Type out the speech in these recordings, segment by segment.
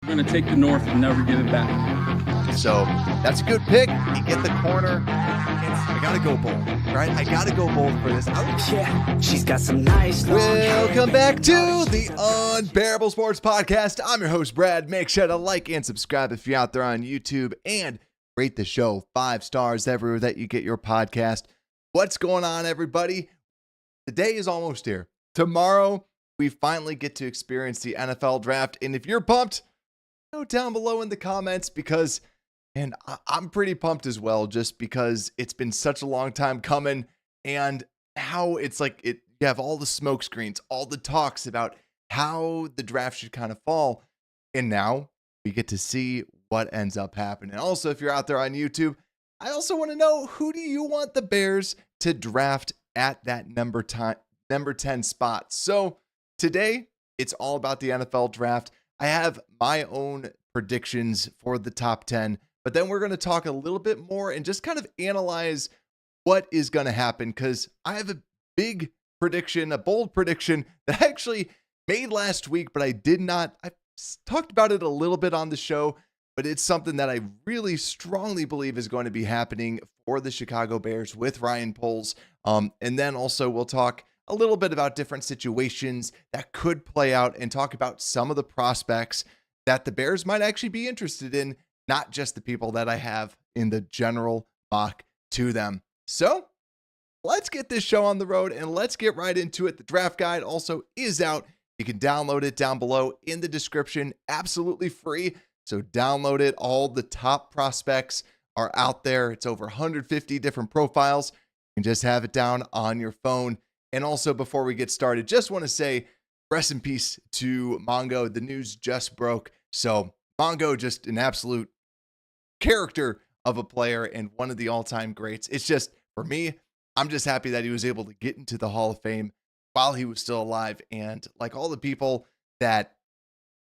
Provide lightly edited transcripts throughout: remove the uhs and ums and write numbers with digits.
We're going to take the North and never give it back. So that's a good pick. You get the corner. I got to go bold, right? I got to go bold for this. Yeah, she's got some nice long hair. Welcome back to the Unbearable Sports Podcast. I'm your host, Brad. Make sure to like and subscribe if you're out there on YouTube and rate the show 5 stars everywhere that you get your podcast. What's going on, everybody? The day is almost here. Tomorrow, we finally get to experience the NFL draft. And if you're pumped, go down below in the comments because, and I'm pretty pumped as well, just because it's been such a long time coming and how it's like you have all the smoke screens, all the talks about how the draft should kind of fall. And now we get to see what ends up happening. Also, if you're out there on YouTube, I also want to know, who do you want the Bears to draft at that number 10 spot? So today, it's all about the NFL draft. I have my own predictions for the top 10, but then we're going to talk a little bit more and just kind of analyze what is going to happen, because I have a big prediction, a bold prediction that I actually made last week, but I talked about it a little bit on the show, but it's something that I really strongly believe is going to be happening for the Chicago Bears with Ryan Poles. And then also we'll talk a little bit about different situations that could play out and talk about some of the prospects that the Bears might actually be interested in, not just the people that I have in the general mock to them. So let's get this show on the road and let's get right into it. The draft guide also is out. You can download it down below in the description, absolutely free. So download it. All the top prospects are out there. It's over 150 different profiles. You can just have it down on your phone. And also, before we get started, just want to say rest in peace to Mongo. The news just broke. So Mongo, just an absolute character of a player and one of the all-time greats. It's just, for me, I'm just happy that he was able to get into the Hall of Fame while he was still alive. And like all the people that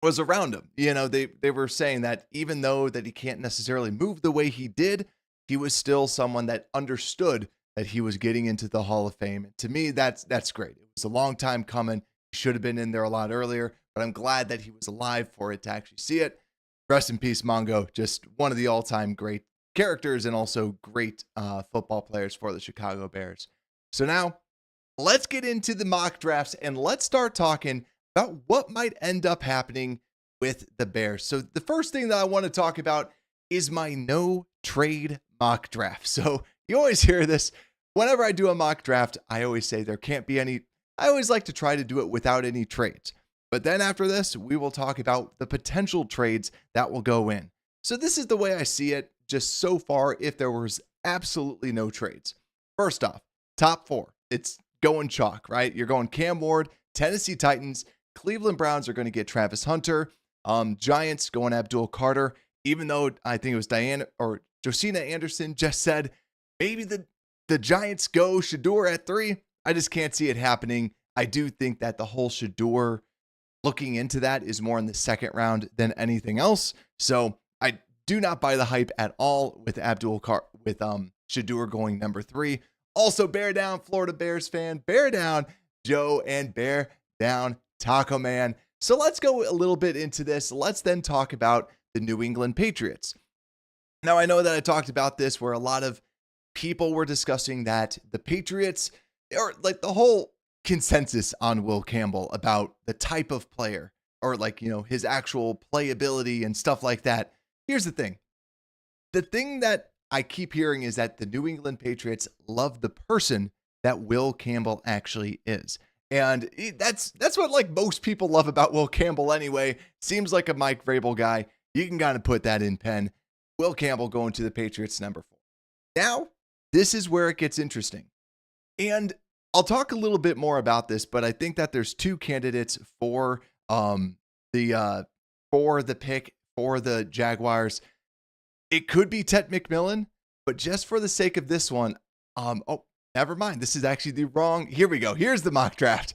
was around him, they were saying that even though that he can't necessarily move the way he did, he was still someone that understood that he was getting into the Hall of Fame. And to me, that's great. It was a long time coming. He should have been in there a lot earlier, but I'm glad that he was alive for it to actually see it. Rest in peace, Mongo. Just one of the all-time great characters and also great football players for the Chicago Bears. So now let's get into the mock drafts and let's start talking about what might end up happening with the Bears. So the first thing that I want to talk about is my no trade mock draft. So you always hear this. Whenever I do a mock draft, I always say there can't be any. I always like to try to do it without any trades. But then after this, we will talk about the potential trades that will go in. So this is the way I see it just so far if there was absolutely no trades. First off, top 4. It's going chalk, right? You're going Cam Ward, Tennessee Titans, Cleveland Browns are going to get Travis Hunter, Giants going Abdul Carter, even though I think it was Josina Anderson just said maybe the Giants go Shedeur at 3. I just can't see it happening. I do think that the whole Shedeur looking into that is more in the second round than anything else. So I do not buy the hype at all with Shedeur going number 3. Also, bear down, Florida Bears fan. Bear down, Joe, and bear down, Taco Man. So let's go a little bit into this. Let's then talk about the New England Patriots. Now, I know that I talked about this where a lot of people were discussing that the Patriots, or like the whole consensus on Will Campbell about the type of player or his actual playability and stuff like that. Here's the thing. The thing that I keep hearing is that the New England Patriots love the person that Will Campbell actually is. And that's what most people love about Will Campbell anyway. Seems like a Mike Vrabel guy. You can kind of put that in pen. Will Campbell going to the Patriots number 4. Now, this is where it gets interesting. And I'll talk a little bit more about this, but I think that there's 2 candidates for the pick for the Jaguars. It could be Ted McMillan, but just for the sake of this one, never mind. This is actually the wrong. Here we go. Here's the mock draft.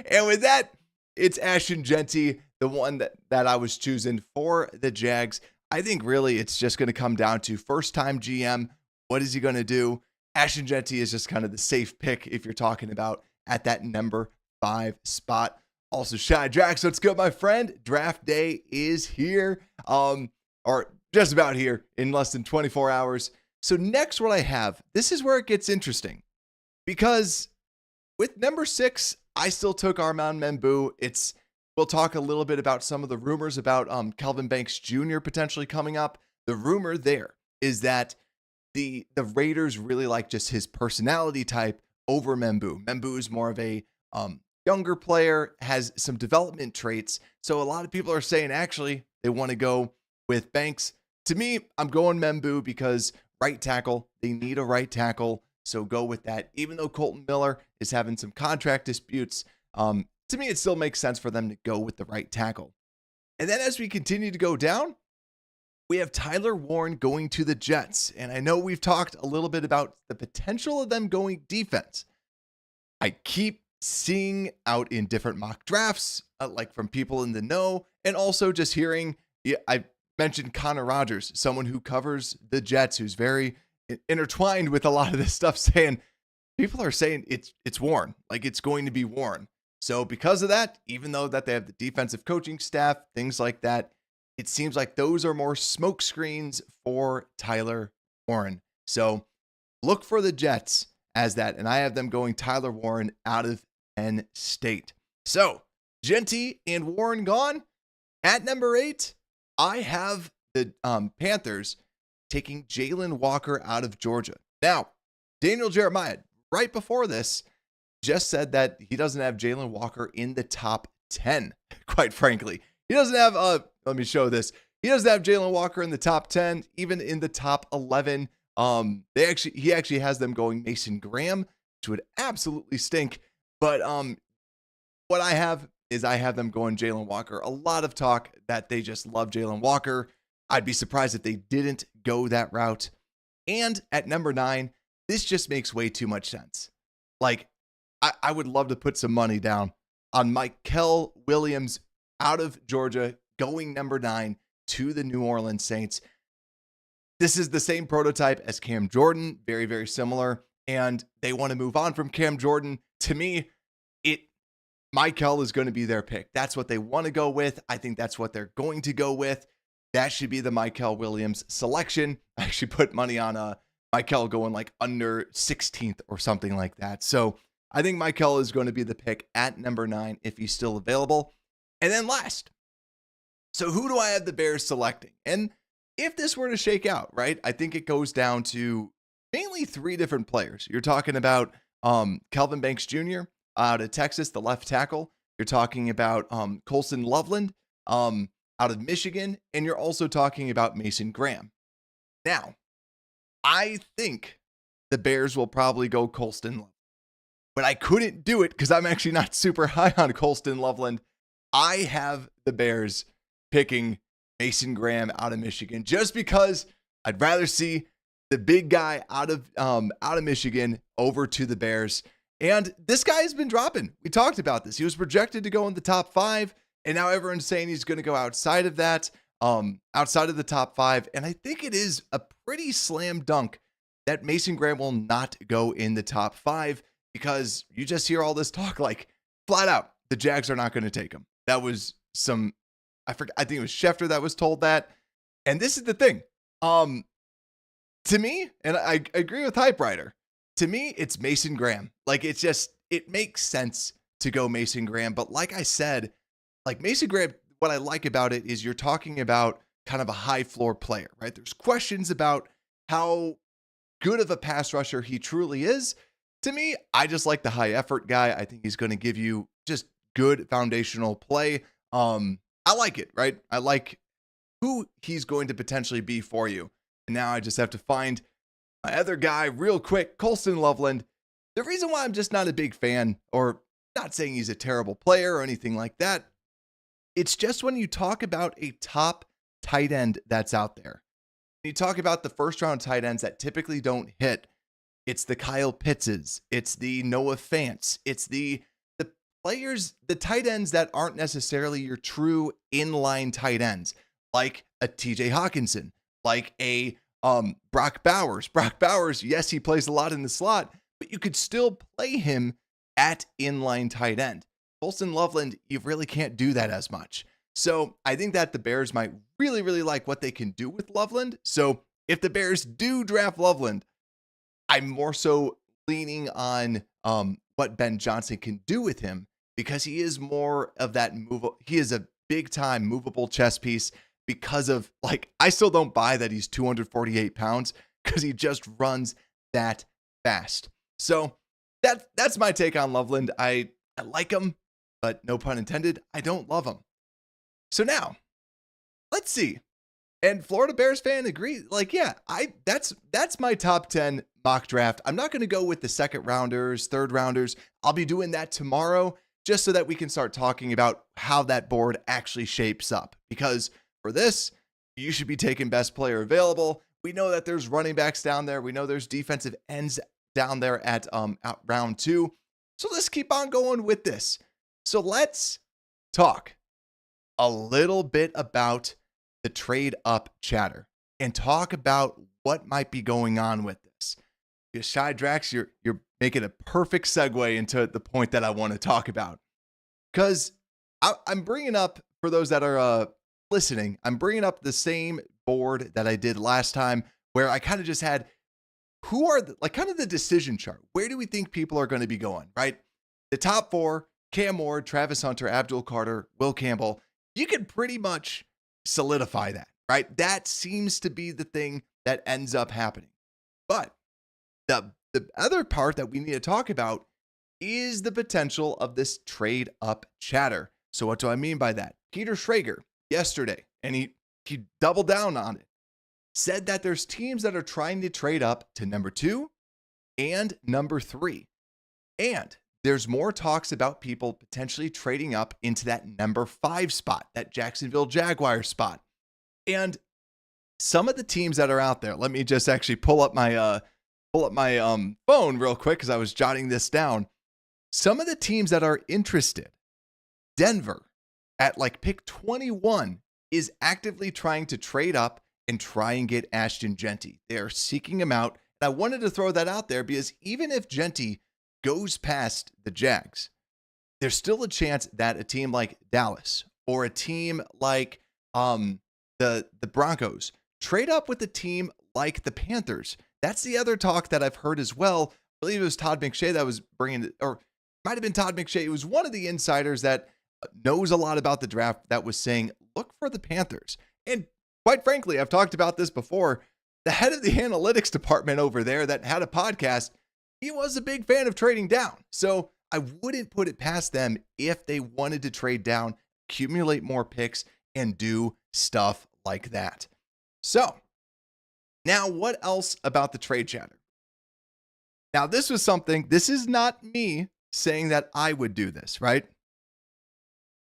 And with that, it's Ashton Jeanty, the one that I was choosing for the Jags. I think really it's just going to come down to first-time GM. What is he going to do? Ashton Jeanty is just kind of the safe pick if you're talking about at that number 5 spot. Also Shy Drax. What's good, my friend? Draft day is here, or just about here in less than 24 hours. So next, what I have, this is where it gets interesting, because with number 6, I still took Armand Membu. We'll talk a little bit about some of the rumors about Kelvin Banks Jr. potentially coming up. The rumor there is that the Raiders really like just his personality type over Membu. Membu is more of a younger player, has some development traits. So a lot of people are saying actually they want to go with Banks. To me, I'm going Membu because right tackle, they need a right tackle. So go with that. Even though Colton Miller is having some contract disputes, to me, it still makes sense for them to go with the right tackle. And then as we continue to go down, we have Tyler Warren going to the Jets. And I know we've talked a little bit about the potential of them going defense. I keep seeing out in different mock drafts, like from people in the know, and also just hearing, I mentioned Connor Rogers, someone who covers the Jets, who's very intertwined with a lot of this stuff, saying people are saying it's Warren, like it's going to be Warren. So because of that, even though that they have the defensive coaching staff, things like that, it seems like those are more smoke screens for Tyler Warren. So look for the Jets as that, and I have them going Tyler Warren out of Penn State. So Genty and Warren gone. At number 8, I have the Panthers taking Jalen Walker out of Georgia. Now, Daniel Jeremiah, right before this, just said that he doesn't have Jalen Walker in the top 10, quite frankly. He doesn't have, let me show this. He doesn't have Jalen Walker in the top 10, even in the top 11. He actually has them going Mason Graham, which would absolutely stink. But what I have is I have them going Jalen Walker. A lot of talk that they just love Jalen Walker. I'd be surprised if they didn't go that route. And at number 9, this just makes way too much sense. Like, I would love to put some money down on Mykel Williams out of Georgia going number 9 to the New Orleans Saints. This is the same prototype as Cam Jordan, very, very similar. And they want to move on from Cam Jordan. To me, Mykel is going to be their pick. That's what they want to go with. I think that's what they're going to go with. That should be the Mykel Williams selection. I actually put money on Mykel going like under 16th or something like that. So I think Mykel is going to be the pick at number 9 if he's still available. And then last, so who do I have the Bears selecting? And if this were to shake out, right, I think it goes down to mainly 3 different players. You're talking about Kelvin Banks Jr. out of Texas, the left tackle. You're talking about Colston Loveland out of Michigan. And you're also talking about Mason Graham. Now, I think the Bears will probably go Colston Loveland. But I couldn't do it because I'm actually not super high on Colston Loveland. I have the Bears picking Mason Graham out of Michigan just because I'd rather see the big guy out of Michigan over to the Bears. And this guy has been dropping. We talked about this. He was projected to go in the top 5, and now everyone's saying he's going to go outside of that, outside of the top 5. And I think it is a pretty slam dunk that Mason Graham will not go in the top 5. Because you just hear all this talk like flat out, the Jags are not going to take him. That was I think it was Schefter that was told that. And this is the thing. To me, and I agree with Hype Rider, to me, it's Mason Graham. Like it makes sense to go Mason Graham. But like I said, like Mason Graham, what I like about it is you're talking about kind of a high floor player, right? There's questions about how good of a pass rusher he truly is. To me, I just like the high effort guy. I think he's going to give you just good foundational play. I like it, right? I like who he's going to potentially be for you. And now I just have to find my other guy real quick, Colston Loveland. The reason why I'm just not a big fan, or not saying he's a terrible player or anything like that, it's just when you talk about a top tight end that's out there. You talk about the first round tight ends that typically don't hit. It's the Kyle Pittses. It's the Noah Fants. It's the players, the tight ends that aren't necessarily your true inline tight ends, like a TJ Hawkinson, like a Brock Bowers. Brock Bowers, yes, he plays a lot in the slot, but you could still play him at inline tight end. Colston Loveland, you really can't do that as much. So I think that the Bears might really, really like what they can do with Loveland. So if the Bears do draft Loveland, I'm more so leaning on what Ben Johnson can do with him, because he is more of that he is a big time movable chess piece, because of, like, I still don't buy that he's 248 pounds because he just runs that fast. So that's my take on Loveland. I like him, but no pun intended, I don't love him. So now, let's see. And Florida Bears fan agree. Like, yeah, that's my top 10 mock draft. I'm not going to go with the second rounders, third rounders. I'll be doing that tomorrow, just so that we can start talking about how that board actually shapes up. Because for this, you should be taking best player available. We know that there's running backs down there. We know there's defensive ends down there at round 2. So let's keep on going with this. So let's talk a little bit about the trade up chatter and talk about what might be going on with this. Because Shy Drax, you're making a perfect segue into the point that I want to talk about. Because I'm bringing up, for those that are listening, I'm bringing up the same board that I did last time, where I kind of just had who are kind of the decision chart. Where do we think people are going to be going, right? The top 4, Cam Ward, Travis Hunter, Abdul Carter, Will Campbell. You can pretty much solidify that, right? That seems to be the thing that ends up happening. But the other part that we need to talk about is the potential of this trade up chatter. So what do I mean by that? Peter Schrager yesterday, and he doubled down on it, said that there's teams that are trying to trade up to number 2 and number 3. And there's more talks about people potentially trading up into that number 5 spot, that Jacksonville Jaguars spot. And some of the teams that are out there, let me just actually pull up my phone real quick, because I was jotting this down. Some of the teams that are interested, Denver at like pick 21 is actively trying to trade up and try and get Ashton Genty. They are seeking him out. And I wanted to throw that out there because even if Genty goes past the Jags, there's still a chance that a team like Dallas or a team like the Broncos trade up with a team like the Panthers. That's the other talk that I've heard as well. I believe it was Todd McShay that was bringing it, or might have been Todd McShay. It was one of the insiders that knows a lot about the draft that was saying, look for the Panthers. And quite frankly, I've talked about this before. The head of the analytics department over there that had a podcast, he was a big fan of trading down. So I wouldn't put it past them if they wanted to trade down, accumulate more picks, and do stuff like that. So now what else about the trade chatter? Now this is not me saying that I would do this, right?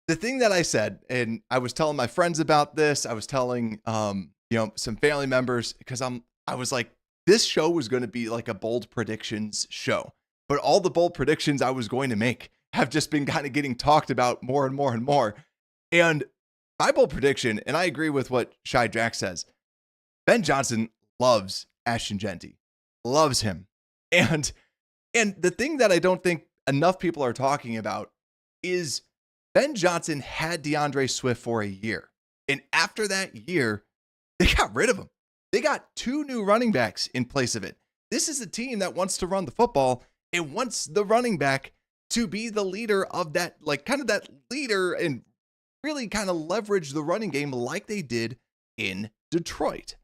The thing that I said, and I was telling my friends about this, I was telling some family members, because I was like, this show was going to be like a bold predictions show. But all the bold predictions I was going to make have just been kind of getting talked about more and more and more. And my bold prediction, and I agree with what Shy Drax says, Ben Johnson loves Ashton Genty, loves him. And the thing that I don't think enough people are talking about is Ben Johnson had DeAndre Swift for a year. And after that year, they got rid of him. They got 2 new running backs in place of it. This is a team that wants to run the football and wants the running back to be the leader of that, like kind of that leader, and really kind of leverage the running game like they did in Detroit.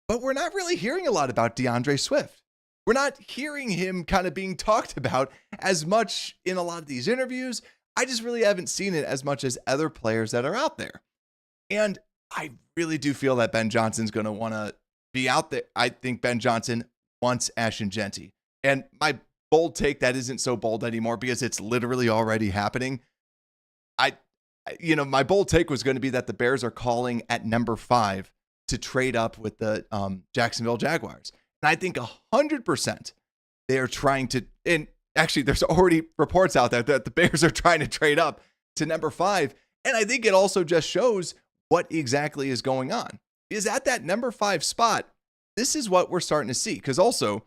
But we're not really hearing a lot about DeAndre Swift. We're not hearing him kind of being talked about as much in a lot of these interviews. I just really haven't seen it as much as other players that are out there. And I really do feel that Ben Johnson's going to want to be out there. I think Ben Johnson wants Ashton Genty. And my bold take that isn't so bold anymore because it's literally already happening. My bold take was going to be that the Bears are calling at number 5 to trade up with the Jacksonville Jaguars. And I think 100% they are trying to, and actually there's already reports out there that the Bears are trying to trade up to number 5. And I think it also just shows what exactly is going on. Is at that number 5 spot, this is what we're starting to see. Because also,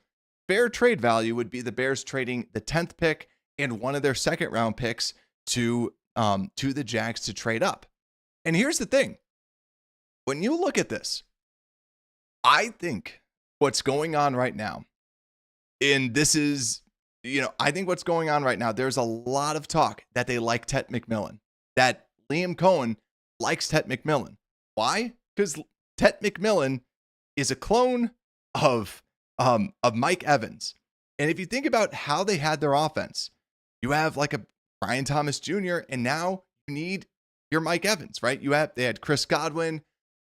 fair trade value would be the Bears trading the 10th pick and one of their second round picks to the Jags to trade up. And here's the thing. When you look at this, I think what's going on right now, and this is, I think what's going on right now, there's a lot of talk that they like Tet McMillan, that Liam Cohen likes Tet McMillan. Why? Because Tet McMillan is a clone of Mike Evans. And if you think about how they had their offense, you have like a Brian Thomas Jr., and now you need your Mike Evans, right? They had Chris Godwin.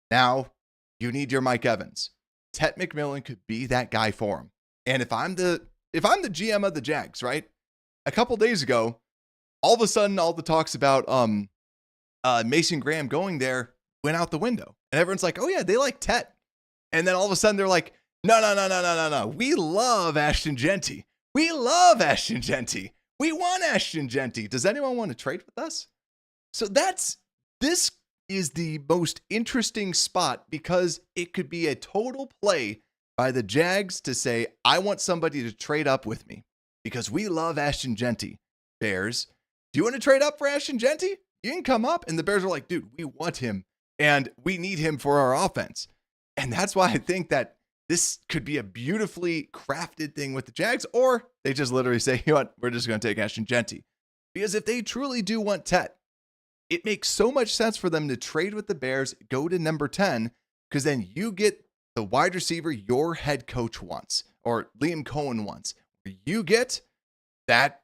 Now you need your Mike Evans. Tet McMillan could be that guy for him. And if I'm the GM of the Jags, right? A couple days ago, all of a sudden, all the talks about Mason Graham going there went out the window. And everyone's like, oh yeah, they like Tet. And then all of a sudden they're like, no. We love Ashton Genty. We love Ashton Genty. We want Ashton Genty. Does anyone want to trade with us? So this is the most interesting spot because it could be a total play by the Jags to say, I want somebody to trade up with me because we love Ashton Genty. Bears, do you want to trade up for Ashton Genty? You can come up. And the Bears are like, dude, we want him and we need him for our offense. And that's why I think that this could be a beautifully crafted thing with the Jags, or they just literally say, you know what, we're just going to take Ashton Genty. Because if they truly do want Tet, it makes so much sense for them to trade with the Bears, go to number 10, because then you get the wide receiver your head coach wants, or Liam Cohen wants. You get that,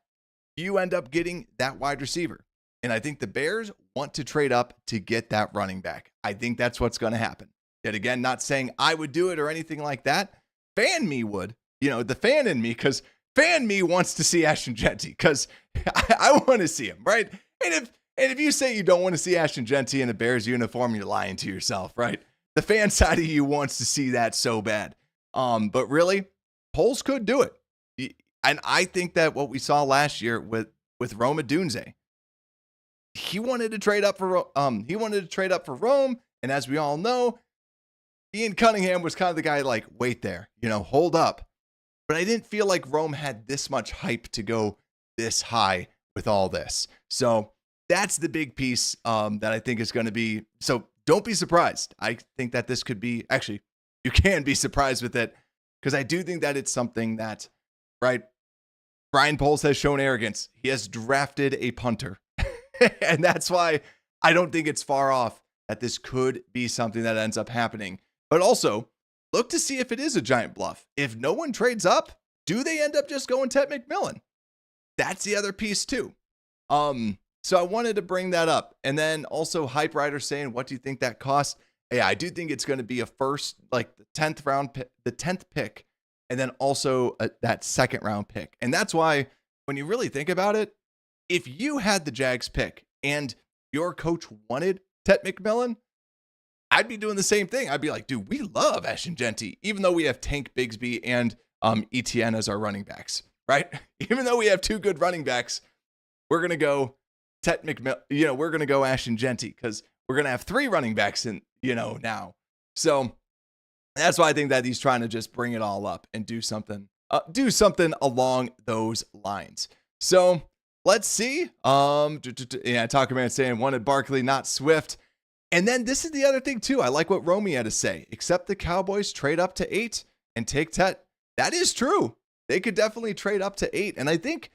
you end up getting that wide receiver. And I think the Bears want to trade up to get that running back. I think that's what's going to happen. Yet again, not saying I would do it or anything like that. Fan me would, the fan in me, because fan me wants to see Ashton Genty, because I want to see him, right? And if you say you don't want to see Ashton Genty in a Bears uniform, you're lying to yourself, right? The fan side of you wants to see that so bad. But really, Poles could do it. And I think that what we saw last year with Rome Odunze, he wanted to trade up for Rome, and as we all know, Ian Cunningham was kind of the guy like, wait there, hold up. But I didn't feel like Rome had this much hype to go this high with all this. So that's the big piece that I think is going to be. So don't be surprised. I think that this could be, actually, you can be surprised with it, because I do think that it's something that, right, Brian Poles has shown arrogance. He has drafted a punter. And that's why I don't think it's far off that this could be something that ends up happening. But also, look to see if it is a giant bluff. If no one trades up, do they end up just going Tet McMillan? That's the other piece too. So I wanted to bring that up. And then also Hype Rider saying, what do you think that costs? Yeah, I do think it's going to be a first, like the 10th round, the 10th pick, and then also that second round pick. And that's why when you really think about it, if you had the Jags pick and your coach wanted Tet McMillan, I'd be doing the same thing. I'd be like, dude, we love Ashton Genty, even though we have Tank Bigsby and Etienne as our running backs, right? Even though we have two good running backs, we're going to go Tet McMillan, we're going to go Ashton Genty because we're going to have three running backs in, now. So that's why I think that he's trying to just bring it all up and do something along those lines. So let's see. Talker Man saying wanted Barkley, not Swift. And then this is the other thing too. I like what Romy had to say. Except the Cowboys trade up to 8 and take Tet. That is true. They could definitely trade up to 8. And I think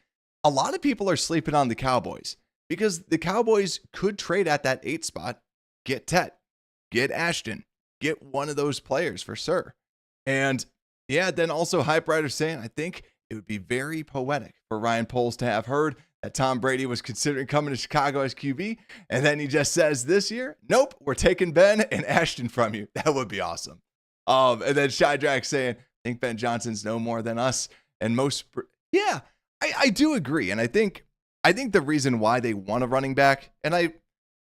a lot of people are sleeping on the Cowboys because the Cowboys could trade at that 8 spot, get Tet, get Ashton, get one of those players for sure. And yeah, then also Hype Rider saying, I think it would be very poetic for Ryan Poles to have heard that Tom Brady was considering coming to Chicago as QB. And then he just says this year, nope, we're taking Ben and Ashton from you. That would be awesome. And then Shy Drax saying, I think Ben Johnson's no more than us. And most, yeah, I do agree. And I think the reason why they want a running back, and I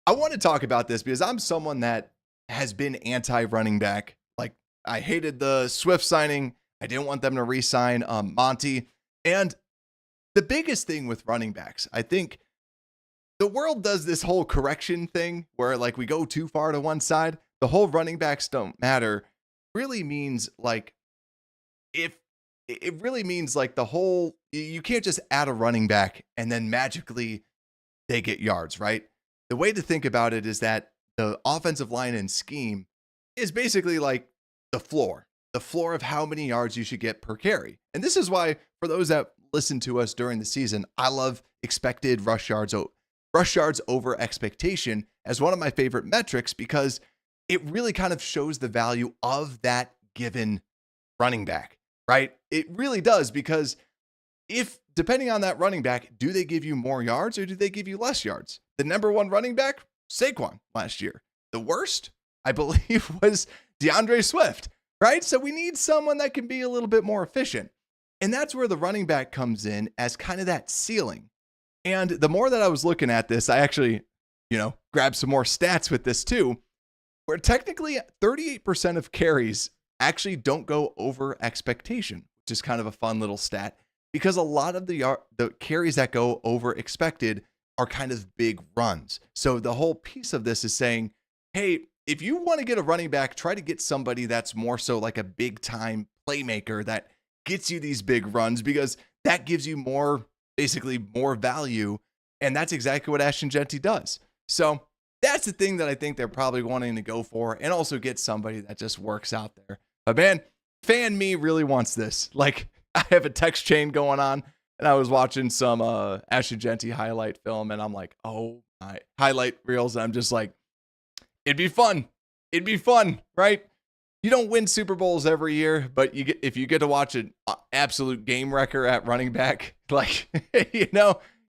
want to talk about this because I'm someone that has been anti-running back. Like I hated the Swift signing. I didn't want them to re-sign Monty. And the biggest thing with running backs, I think the world does this whole correction thing where like we go too far to one side. The whole running backs don't matter really means like if it really means like the whole, you can't just add a running back and then magically they get yards, right? The way to think about it is that the offensive line and scheme is basically like the floor of how many yards you should get per carry. And this is why, for those that listen to us during the season, I love expected rush yards over expectation as one of my favorite metrics, because it really kind of shows the value of that given running back, right? It really does, because if, depending on that running back, do they give you more yards or do they give you less yards? The number one running back, Saquon, last year. The worst, I believe, was DeAndre Swift, right? So we need someone that can be a little bit more efficient. And that's where the running back comes in as kind of that ceiling. And the more that I was looking at this, I actually, grabbed some more stats with this too, where technically 38% of carries actually don't go over expectation, which is kind of a fun little stat, because a lot of the carries that go over expected are kind of big runs. So the whole piece of this is saying, hey, if you want to get a running back, try to get somebody that's more so like a big time playmaker that gets you these big runs, because that gives you basically more value. And that's exactly what Ashton Jeanty does. So that's the thing that I think they're probably wanting to go for, and also get somebody that just works out there. But man, fan me really wants this. Like, I have a text chain going on, and I was watching some Ashton Jeanty highlight film, and I'm like, oh my, highlight reels. And I'm just like, it'd be fun. It'd be fun, right? You don't win Super Bowls every year, but if you get to watch an absolute game wrecker at running back, like,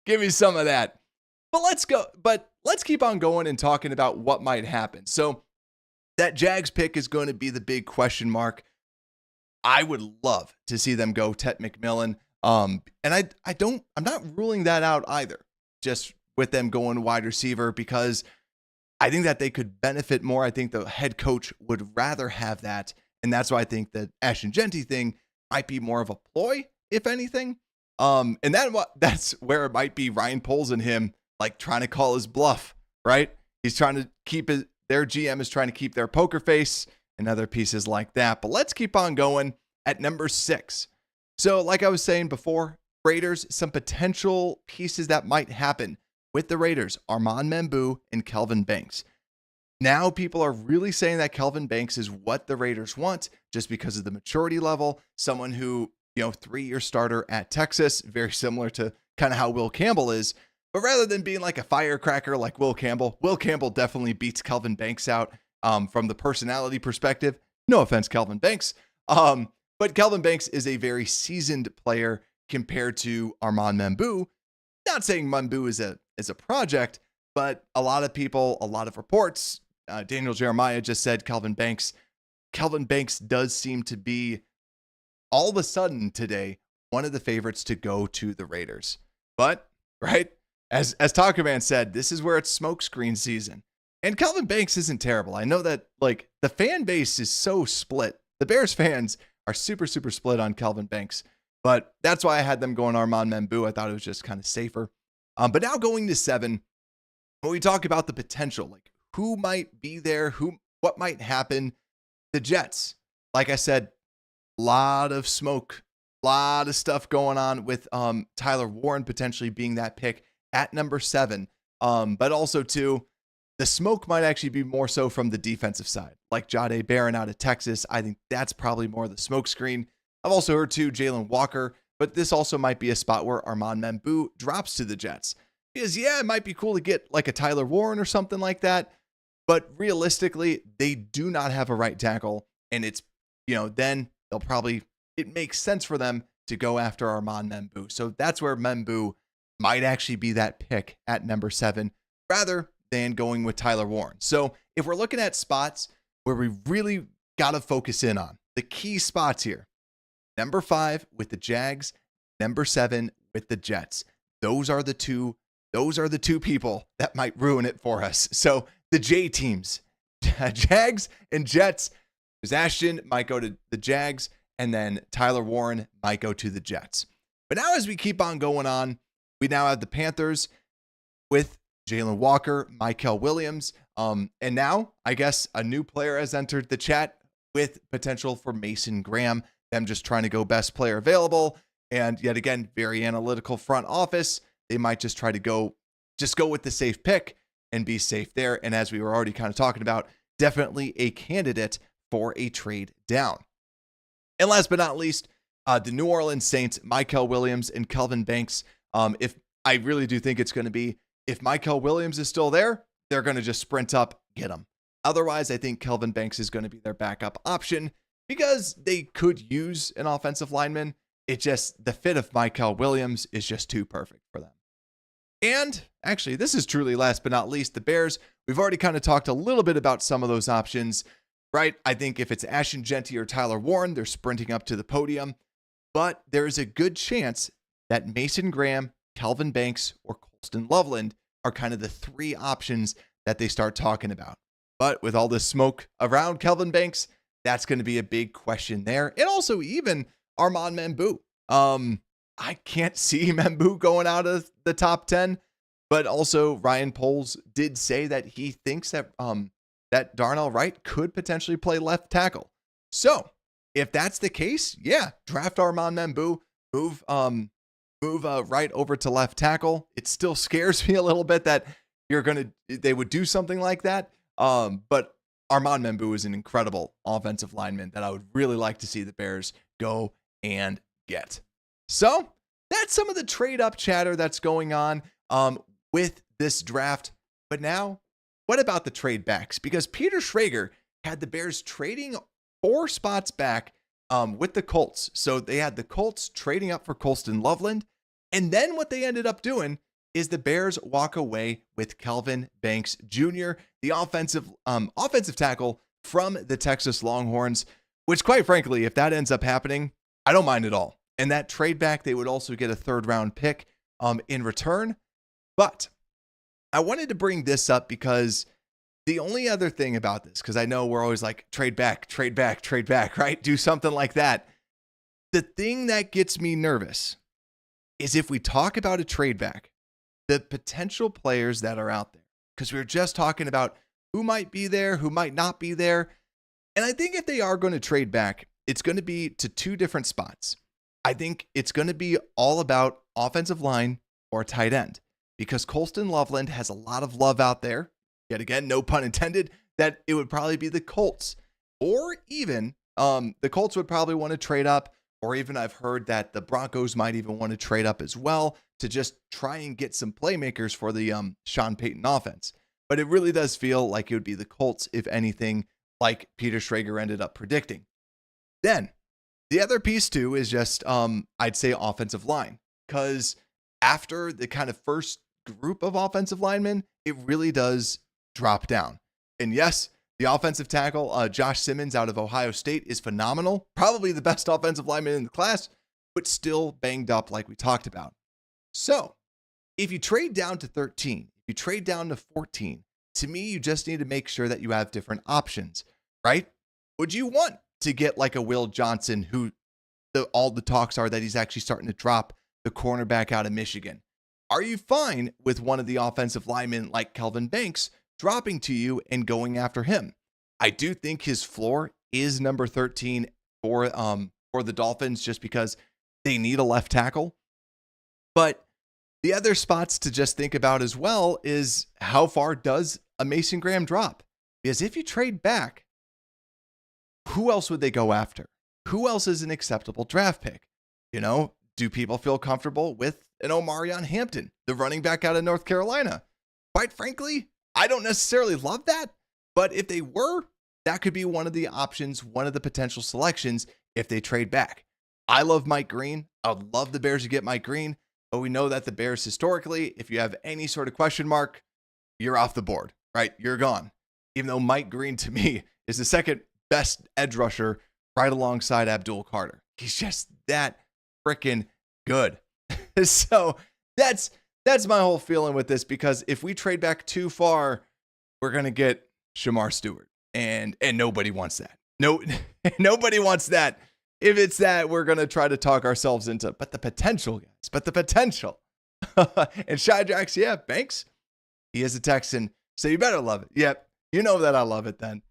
give me some of that. But let's keep on going and talking about what might happen. So that Jags pick is going to be the big question mark. I would love to see them go Ted McMillan. And I'm not ruling that out either, just with them going wide receiver, because I think that they could benefit more. I think the head coach would rather have that. And that's why I think the Ashton Jeanty thing might be more of a ploy, if anything. And that's where it might be Ryan Poles and him, like, trying to call his bluff, right? He's trying to their GM is trying to keep their poker face and other pieces like that. But let's keep on going at number 6. So like I was saying before, Raiders, some potential pieces that might happen with the Raiders: Armand Membou and Kelvin Banks. Now people are really saying that Kelvin Banks is what the Raiders want, just because of the maturity level. Someone who, 3-year starter at Texas, very similar to kind of how Will Campbell is. But rather than being like a firecracker like Will Campbell definitely beats Kelvin Banks out from the personality perspective. No offense, Kelvin Banks. But Kelvin Banks is a very seasoned player compared to Armand Membou. Not saying Membou is a project, but a lot of people, a lot of reports, Daniel Jeremiah just said Kelvin Banks does seem to be, all of a sudden today, one of the favorites to go to the Raiders. But, right, as Taco Man said, this is where it's smokescreen season. And Kelvin Banks isn't terrible. I know that, like, the fan base is so split. The Bears fans are super, super split on Kelvin Banks. But that's why I had them going Armand Membou. I thought it was just kind of safer. But now going to 7, when we talk about the potential, like who might be there, what might happen, the Jets. Like I said, a lot of smoke, a lot of stuff going on with Tyler Warren potentially being that pick at number 7. But also too, the smoke might actually be more so from the defensive side, like Jahdae Barron out of Texas. I think that's probably more the smoke screen. I've also heard too Jalen Walker, but this also might be a spot where Armand Membou drops to the Jets. Because yeah, it might be cool to get like a Tyler Warren or something like that, but realistically, they do not have a right tackle, and it's, then it makes sense for them to go after Armand Membou. So that's where Membou might actually be that pick at number 7, rather than going with Tyler Warren. So if we're looking at spots where we really got to focus in on the key spots here, number 5 with the Jags, number 7 with the Jets. Those are the two people that might ruin it for us. So the J teams, Jags and Jets, because Ashton might go to the Jags, and then Tyler Warren might go to the Jets. But now as we keep on going on, we now have the Panthers with Jalen Walker, Mykel Williams. And now I guess a new player has entered the chat with potential for Mason Graham. Them just trying to go best player available. And yet again, very analytical front office. They might just try to go just go with the safe pick and be safe there. And as we were already kind of talking about, definitely a candidate for a trade down. And last but not least, the New Orleans Saints, Mykel Williams and Kelvin Banks. If I really do think it's going to be, if Mykel Williams is still there, they're going to just sprint up, get him. Otherwise, I think Kelvin Banks is going to be their backup option because they could use an offensive lineman. It just, the fit of Mykel Williams is just too perfect for them. And actually, this is truly last but not least, the Bears. We've already kind of talked a little bit about some of those options, right? I think if it's Ashton Genty or Tyler Warren, they're sprinting up to the podium. But there's a good chance that Mason Graham, Kelvin Banks, or Colston Loveland are kind of the three options that they start talking about. But with all this smoke around Kelvin Banks, that's going to be a big question there. And also even Armand Membou. I can't see Membou going out of the top 10, but also Ryan Poles did say that he thinks that that Darnell Wright could potentially play left tackle. So if that's the case, yeah, draft Armand Membou, move Wright over to left tackle. It still scares me a little bit that they would do something like that. But Armand Membou is an incredible offensive lineman that I would really like to see the Bears go and get. So that's some of the trade up chatter that's going on with this draft. But now, what about the trade backs? Because Peter Schrager had the Bears trading 4 spots back with the Colts. So they had the Colts trading up for Colston Loveland. And then what they ended up doing is the Bears walk away with Kelvin Banks Jr., the offensive tackle from the Texas Longhorns, which quite frankly, if that ends up happening, I don't mind at all. And that trade back, they would also get a 3rd round pick in return. But I wanted to bring this up because the only other thing about this, because I know we're always like trade back, right? Do something like that. The thing that gets me nervous is if we talk about a trade back, the potential players that are out there, because we were just talking about who might be there, who might not be there. And I think if they are going to trade back, it's going to be to 2 different spots. I think it's going to be all about offensive line or tight end because Colston Loveland has a lot of love out there. Yet again, no pun intended, that it would probably be the Colts or even the Colts would probably want to trade up, or even I've heard that the Broncos might even want to trade up as well to just try and get some playmakers for the Sean Payton offense. But it really does feel like it would be the Colts, if anything, like Peter Schrager ended up predicting. Then the other piece too is just, I'd say offensive line, because after the kind of first group of offensive linemen, it really does drop down. And yes, the offensive tackle, Josh Simmons out of Ohio State is phenomenal. Probably the best offensive lineman in the class, but still banged up like we talked about. So if you trade down to 13, if you trade down to 14, to me, you just need to make sure that you have different options, right? Would you want to get like a Will Johnson, who all the talks are that he's actually starting to drop the cornerback out of Michigan? Are you fine with one of the offensive linemen like Kelvin Banks dropping to you and going after him? I do think his floor is number 13 for the Dolphins just because they need a left tackle. But the other spots to just think about as well is how far does a Mason Graham drop? Because if you trade back, who else would they go after? Who else is an acceptable draft pick? You know, do people feel comfortable with an Omarion Hampton, the running back out of North Carolina? Quite frankly, I don't necessarily love that, but if they were, that could be one of the options, one of the potential selections if they trade back. I love Mike Green. I would love the Bears to get Mike Green, but we know that the Bears historically, if you have any sort of question mark, you're off the board, right? You're gone. Even though Mike Green to me is the second best edge rusher right alongside Abdul Carter. He's just that freaking good. So that's my whole feeling with this, because if we trade back too far, we're going to get Shamar Stewart, and nobody wants that. No, nobody wants that. If it's that, we're going to try to talk ourselves into, but the potential, guys, but the potential. And Shadrax, yeah, Banks, he is a Texan, so you better love it. Yep, you know that I love it then.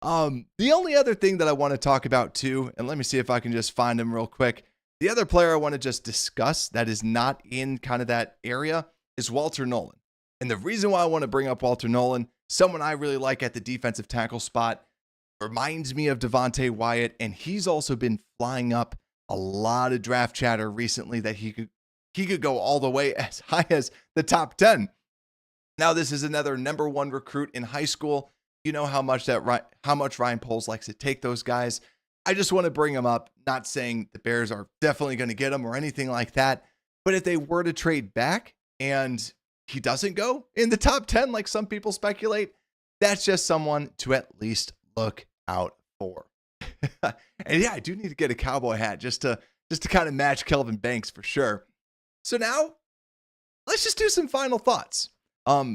The only other thing that I want to talk about too, and let me see if I can just find him real quick. The other player I want to just discuss that is not in kind of that area is Walter Nolan. And the reason why I want to bring up Walter Nolan, someone I really like at the defensive tackle spot, reminds me of Devontae Wyatt, and he's also been flying up a lot of draft chatter recently that he could go all the way as high as the top 10. Now, this is another number 1 recruit in high school. You know how much Ryan Poles likes to take those guys. I just want to bring him up, not saying the Bears are definitely going to get him or anything like that, but if they were to trade back and he doesn't go in the top 10 like some people speculate, that's just someone to at least look out for. And yeah, I do need to get a cowboy hat just to kind of match Kelvin Banks for sure. So now let's just do some final thoughts.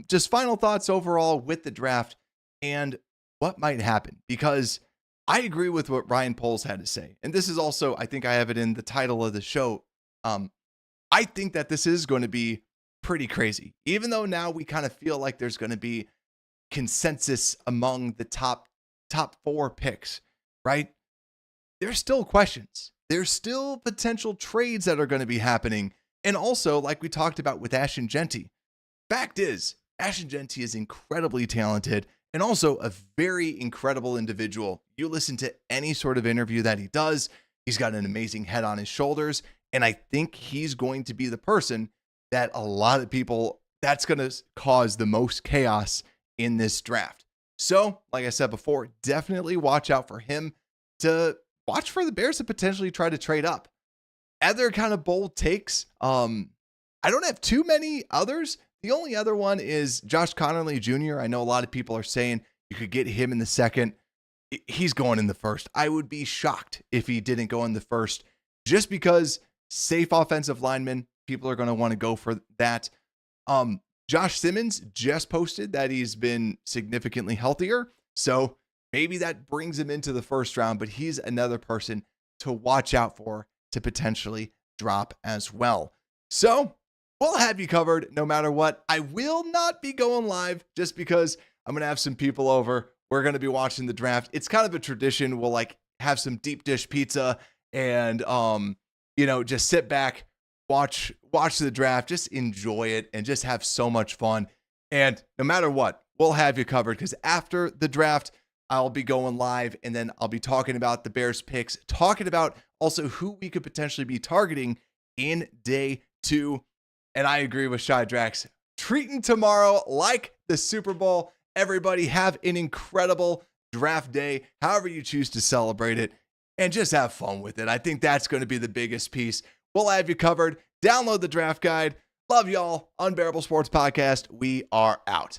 Just final thoughts overall with the draft and what might happen, because I agree with what Ryan Poles had to say. And this is also, I think I have it in the title of the show. I think that this is going to be pretty crazy, even though now we kind of feel like there's going to be consensus among the top 4 picks, right? There's still questions. There's still potential trades that are going to be happening. And also, like we talked about with Ashton Jeanty, fact is, Ashton Jeanty is incredibly talented and also a very incredible individual. You listen to any sort of interview that he does, he's got an amazing head on his shoulders. And I think he's going to be the person that a lot of people, that's going to cause the most chaos in this draft. So, like I said before, definitely watch out for him, to watch for the Bears to potentially try to trade up. Other kind of bold takes, I don't have too many others. The only other one is Josh Connerly Jr. I know a lot of people are saying you could get him in the second. He's going in the first. I would be shocked if he didn't go in the first, just because safe offensive lineman, people are going to want to go for that. Josh Simmons just posted that he's been significantly healthier, so maybe that brings him into the first round, but he's another person to watch out for to potentially drop as well. So we'll have you covered no matter what. I will not be going live just because I'm going to have some people over. We're going to be watching the draft. It's kind of a tradition. We'll like have some deep dish pizza and, just sit back, watch the draft, just enjoy it and just have so much fun. And no matter what, we'll have you covered, because after the draft, I'll be going live and then I'll be talking about the Bears picks, talking about also who we could potentially be targeting in day 2. And I agree with Shy Drax. Treating tomorrow like the Super Bowl. Everybody have an incredible draft day, however you choose to celebrate it, and just have fun with it. I think that's going to be the biggest piece. We'll have you covered. Download the draft guide. Love y'all. Unbearable Sports Podcast. We are out.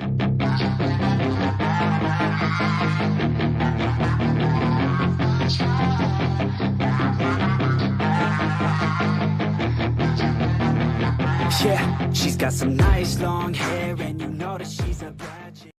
Yeah, she's got some nice long hair, and you know that she's a bad chick.